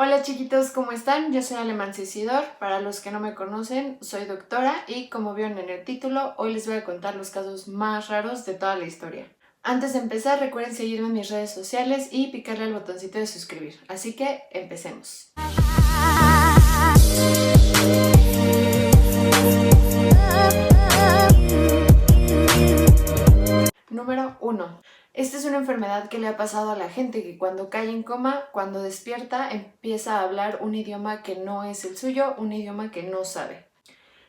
Hola chiquitos, ¿cómo están? Yo soy Alemán Cisidor. Para los que no me conocen, soy doctora y como vieron en el título, hoy les voy a contar los casos más raros de toda la historia. Antes de empezar, recuerden seguirme en mis redes sociales y picarle al botoncito de suscribir. Así que empecemos. Número 1. Esta es una enfermedad que le ha pasado a la gente que cuando cae en coma, cuando despierta, empieza a hablar un idioma que no es el suyo, un idioma que no sabe.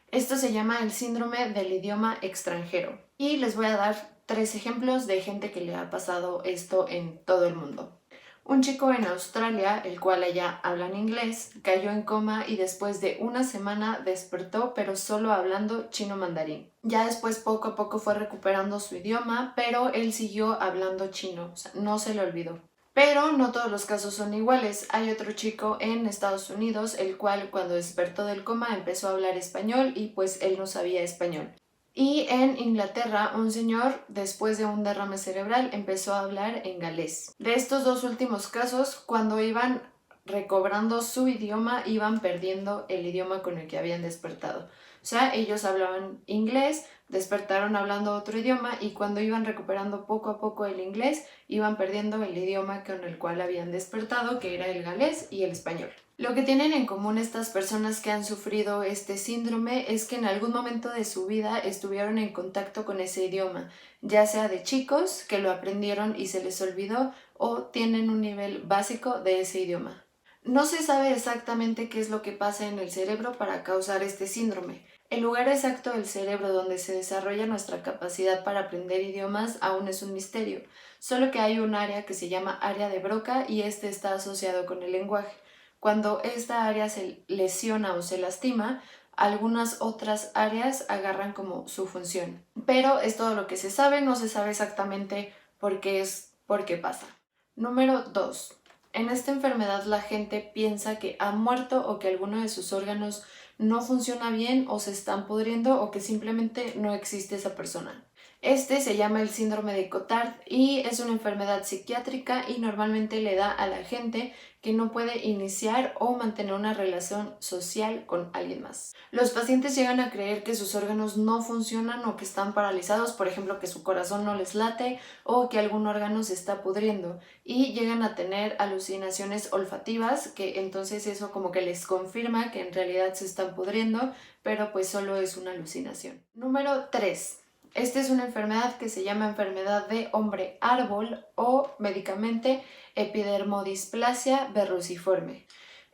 Esto se llama el síndrome del idioma extranjero. Y les voy a dar 3 ejemplos de gente que le ha pasado esto en todo el mundo. Un chico en Australia, el cual allá hablan inglés, cayó en coma y después de una semana despertó, pero solo hablando chino mandarín. Ya después poco a poco fue recuperando su idioma, pero él siguió hablando chino, o sea, no se le olvidó. Pero no todos los casos son iguales. Hay otro chico en Estados Unidos, el cual cuando despertó del coma empezó a hablar español y pues él no sabía español. Y en Inglaterra, un señor, después de un derrame cerebral, empezó a hablar en galés. De estos dos últimos casos, cuando iban recobrando su idioma, iban perdiendo el idioma con el que habían despertado. O sea, ellos hablaban inglés, despertaron hablando otro idioma y cuando iban recuperando poco a poco el inglés, iban perdiendo el idioma con el cual habían despertado, que era el galés y el español. Lo que tienen en común estas personas que han sufrido este síndrome es que en algún momento de su vida estuvieron en contacto con ese idioma, ya sea de chicos que lo aprendieron y se les olvidó o tienen un nivel básico de ese idioma. No se sabe exactamente qué es lo que pasa en el cerebro para causar este síndrome. El lugar exacto del cerebro donde se desarrolla nuestra capacidad para aprender idiomas aún es un misterio, solo que hay un área que se llama área de Broca y este está asociado con el lenguaje. Cuando esta área se lesiona o se lastima, algunas otras áreas agarran como su función. Pero es todo lo que se sabe, no se sabe exactamente por qué pasa. Número 2. En esta enfermedad la gente piensa que ha muerto o que alguno de sus órganos no funciona bien o se están pudriendo o que simplemente no existe esa persona. Este se llama el síndrome de Cotard y es una enfermedad psiquiátrica y normalmente le da a la gente que no puede iniciar o mantener una relación social con alguien más. Los pacientes llegan a creer que sus órganos no funcionan o que están paralizados, por ejemplo, que su corazón no les late o que algún órgano se está pudriendo y llegan a tener alucinaciones olfativas, que entonces eso como que les confirma que en realidad se están pudriendo, pero pues solo es una alucinación. Número 3. Esta es una enfermedad que se llama enfermedad de hombre árbol o médicamente epidermodisplasia verruciforme.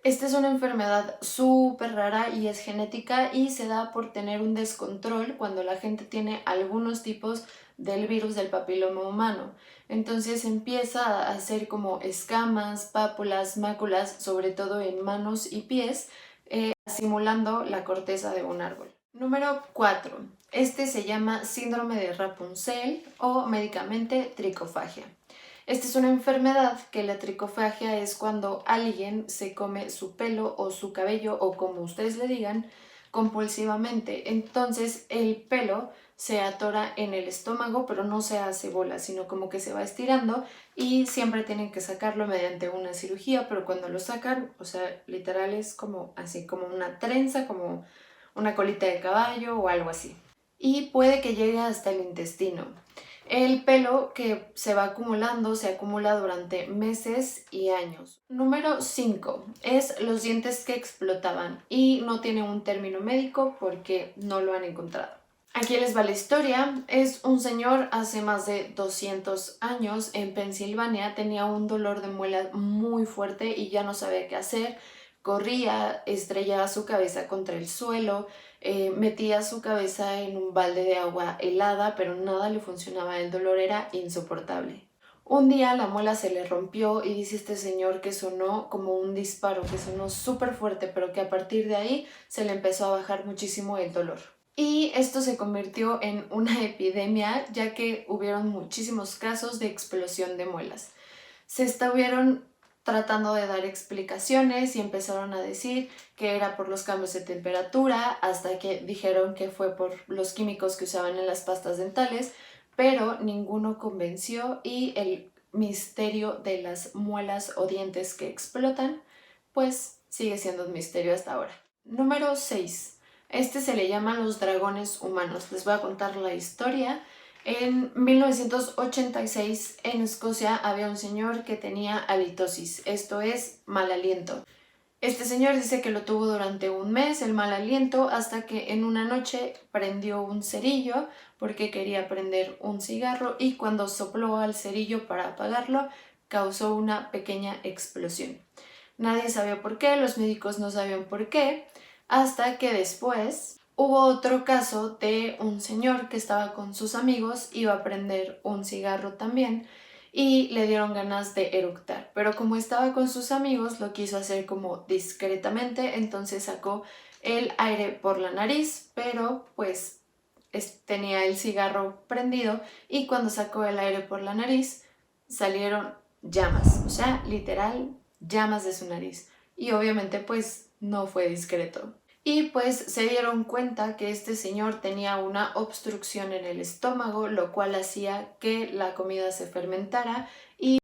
Esta es una enfermedad súper rara y es genética y se da por tener un descontrol cuando la gente tiene algunos tipos del virus del papiloma humano. Entonces empieza a hacer como escamas, pápulas, máculas, sobre todo en manos y pies, simulando la corteza de un árbol. Número 4. Este se llama síndrome de Rapunzel o médicamente tricofagia. Esta es una enfermedad que la tricofagia es cuando alguien se come su pelo o su cabello o como ustedes le digan compulsivamente. Entonces el pelo se atora en el estómago pero no se hace bola, sino como que se va estirando y siempre tienen que sacarlo mediante una cirugía, pero cuando lo sacan, o sea, literal es como así, como una trenza, como una colita de caballo o algo así. Y puede que llegue hasta el intestino. El pelo que se va acumulando se acumula durante meses y años. Número 5 es los dientes que explotaban y no tiene un término médico porque no lo han encontrado. Aquí les va la historia. Es un señor hace más de 200 años en Pensilvania, tenía un dolor de muela muy fuerte y ya no sabía qué hacer. Corría, estrellaba su cabeza contra el suelo, metía su cabeza en un balde de agua helada, pero nada le funcionaba, el dolor era insoportable. Un día la muela se le rompió y dice este señor que sonó como un disparo, que sonó súper fuerte, pero que a partir de ahí se le empezó a bajar muchísimo el dolor. Y esto se convirtió en una epidemia, ya que hubieron muchísimos casos de explosión de muelas. Se estuvieron tratando de dar explicaciones y empezaron a decir que era por los cambios de temperatura, hasta que dijeron que fue por los químicos que usaban en las pastas dentales, pero ninguno convenció y el misterio de las muelas o dientes que explotan pues sigue siendo un misterio hasta ahora. Número 6. Este se le llaman los dragones humanos. Les voy a contar la historia. En 1986 en Escocia había un señor que tenía halitosis, esto es mal aliento. Este señor dice que lo tuvo durante un mes, el mal aliento, hasta que en una noche prendió un cerillo porque quería prender un cigarro y cuando sopló al cerillo para apagarlo causó una pequeña explosión. Nadie sabía por qué, los médicos no sabían por qué, hasta que después hubo otro caso de un señor que estaba con sus amigos, iba a prender un cigarro también y le dieron ganas de eructar, pero como estaba con sus amigos lo quiso hacer como discretamente, entonces sacó el aire por la nariz, pero pues tenía el cigarro prendido y cuando sacó el aire por la nariz salieron llamas, o sea, literal llamas de su nariz y obviamente pues no fue discreto. Y pues se dieron cuenta que este señor tenía una obstrucción en el estómago, lo cual hacía que la comida se fermentara y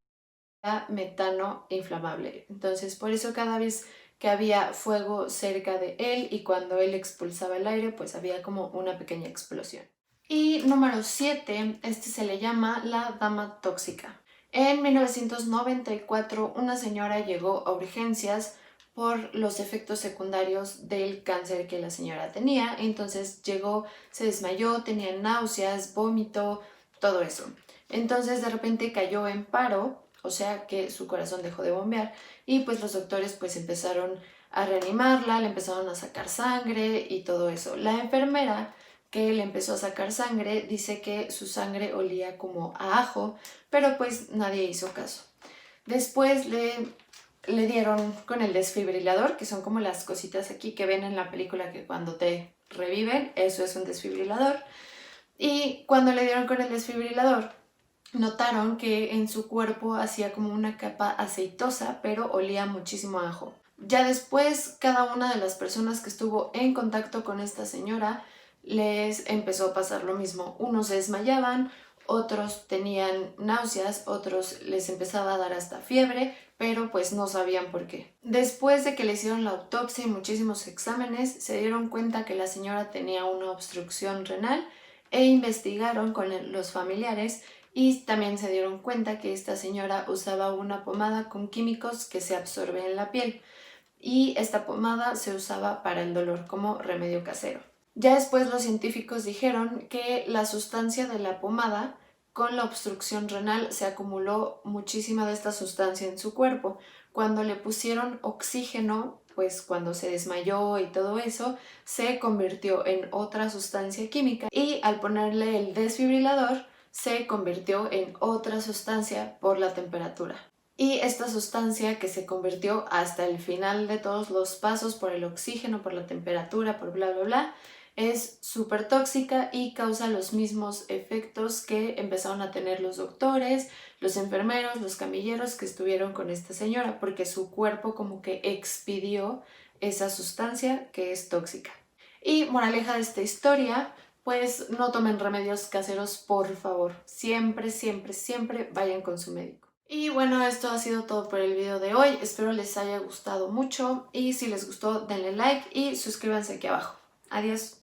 era metano inflamable. Entonces por eso cada vez que había fuego cerca de él y cuando él expulsaba el aire, pues había como una pequeña explosión. Y número 7, este se le llama la dama tóxica. En 1994 una señora llegó a urgencias por los efectos secundarios del cáncer que la señora tenía. Entonces llegó, se desmayó, tenía náuseas, vómito, todo eso. Entonces de repente cayó en paro, o sea que su corazón dejó de bombear y pues los doctores pues empezaron a reanimarla, le empezaron a sacar sangre y todo eso. La enfermera que le empezó a sacar sangre dice que su sangre olía como a ajo, pero pues nadie hizo caso. Después le dieron con el desfibrilador, que son como las cositas aquí que ven en la película que cuando te reviven, eso es un desfibrilador. Y cuando le dieron con el desfibrilador, notaron que en su cuerpo hacía como una capa aceitosa, pero olía muchísimo a ajo. Ya después, cada una de las personas que estuvo en contacto con esta señora les empezó a pasar lo mismo. Unos se desmayaban, otros tenían náuseas, otros les empezaba a dar hasta fiebre, pero pues no sabían por qué. Después de que le hicieron la autopsia y muchísimos exámenes, se dieron cuenta que la señora tenía una obstrucción renal e investigaron con los familiares y también se dieron cuenta que esta señora usaba una pomada con químicos que se absorben en la piel y esta pomada se usaba para el dolor como remedio casero. Ya después los científicos dijeron que la sustancia de la pomada con la obstrucción renal se acumuló muchísima de esta sustancia en su cuerpo. Cuando le pusieron oxígeno, pues cuando se desmayó y todo eso, se convirtió en otra sustancia química y al ponerle el desfibrilador se convirtió en otra sustancia por la temperatura. Y esta sustancia que se convirtió hasta el final de todos los pasos por el oxígeno, por la temperatura, por bla bla bla, es súper tóxica y causa los mismos efectos que empezaron a tener los doctores, los enfermeros, los camilleros que estuvieron con esta señora, porque su cuerpo como que expidió esa sustancia que es tóxica. Y moraleja de esta historia, pues no tomen remedios caseros, por favor. Siempre, siempre, siempre vayan con su médico. Y bueno, esto ha sido todo por el video de hoy. Espero les haya gustado mucho y si les gustó denle like y suscríbanse aquí abajo. Adiós.